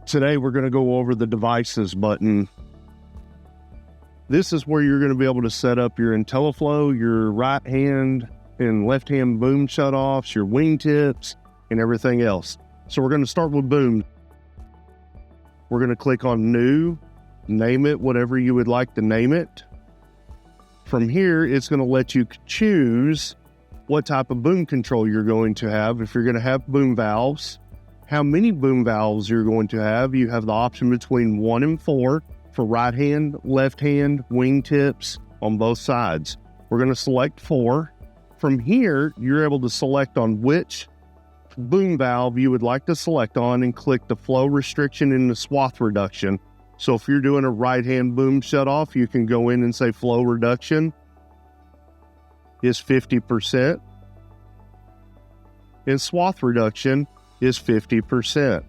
Today we're going to go over the devices button. This is where you're going to be able to set up your IntelliFlow, your right hand and left hand boom shutoffs, your wingtips, and everything else. So we're going to start with boom. We're going to click on new, name it whatever you would like to name it. From here, it's going to let you choose what type of boom control you're going to have. If you're going to have boom valves, how many boom valves you're going to have. You have the option between 1 and 4 for right hand, left hand, wingtips on both sides. We're going to select 4. From here, you're able to select on which boom valve you would like to select on and click the flow restriction and the swath reduction. So if you're doing a right hand boom shutoff, you can go in and say flow reduction is 50% and swath reduction is 50%.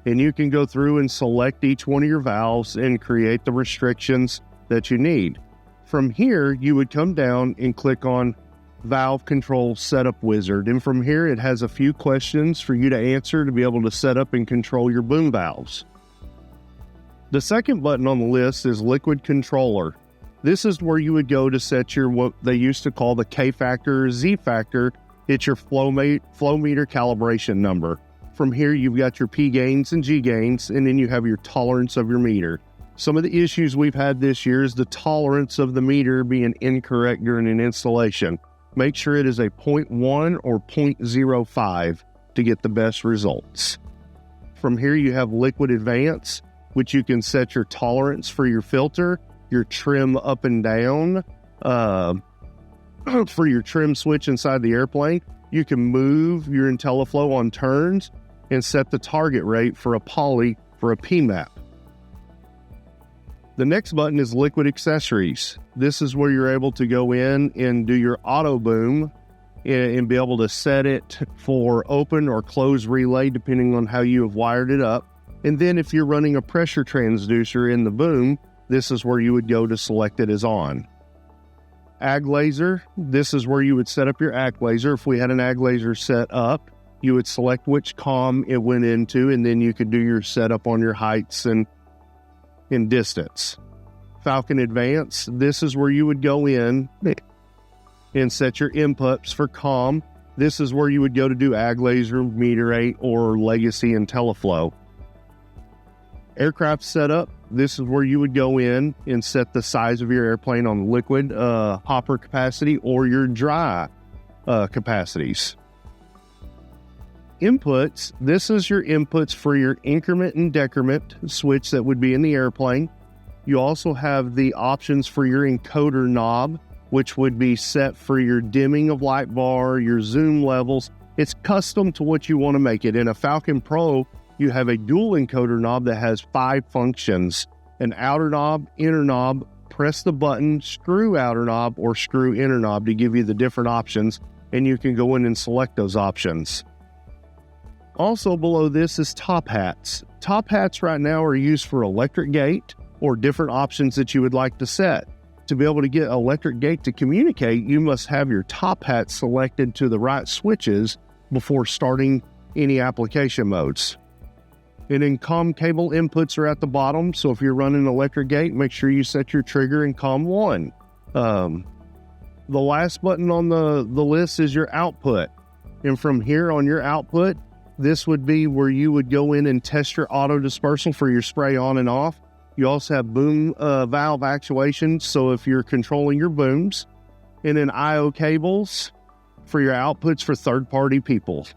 And you can go through and select each one of your valves and create the restrictions that you need. From here, you would come down and click on Valve Control Setup Wizard. And from here, it has a few questions for you to answer to be able to set up and control your boom valves. The second button on the list is Liquid Controller. This is where you would go to set your, what they used to call the K factor or Z factor. It's your flow meter calibration number. From here, you've got your P gains and G gains, and then you have your tolerance of your meter. Some of the issues we've had this year is the tolerance of the meter being incorrect during an installation. Make sure it is a 0.1 or 0.05 to get the best results. From here, you have Liquid Advanced, which you can set your tolerance for your filter, your trim up and down, for your trim switch inside the airplane. You can move your IntelliFlow on turns and set the target rate for a poly for a PMAP. The next button is Liquid Accessories. This is where you're able to go in and do your auto boom and be able to set it for open or close relay depending on how you have wired it up. And then if you're running a pressure transducer in the boom, this is where you would go to select it as on. Ag laser, this is where you would set up your ag laser. If we had an ag laser set up, you would select which COM it went into, and then you could do your setup on your heights and distance. Falcon Advanced, this is where you would go in and set your inputs for COM. This is where you would go to do ag laser, meter 8, or legacy IntelliFlow. Aircraft setup, this is where you would go in and set the size of your airplane on liquid hopper capacity or your dry capacities. Inputs, this is your inputs for your increment and decrement switch that would be in the airplane. You also have the options for your encoder knob, which would be set for your dimming of light bar, your zoom levels. It's custom to what you want to make it. In a Falcon Pro, you have a dual encoder knob that has 5 functions: an outer knob, inner knob, press the button, screw outer knob, or screw inner knob to give you the different options, and you can go in and select those options. Also below this is top hats. Top hats right now are used for electric gate or different options that you would like to set. To be able to get electric gate to communicate, you must have your top hat selected to the right switches before starting any application modes. And then COM cable inputs are at the bottom, so if you're running electric gate, make sure you set your trigger in COM 1. The last button on the list is your output. And from here on your output, this would be where you would go in and test your auto dispersal for your spray on and off. You also have boom valve actuation, so if you're controlling your booms. And then I/O cables for your outputs for third-party people.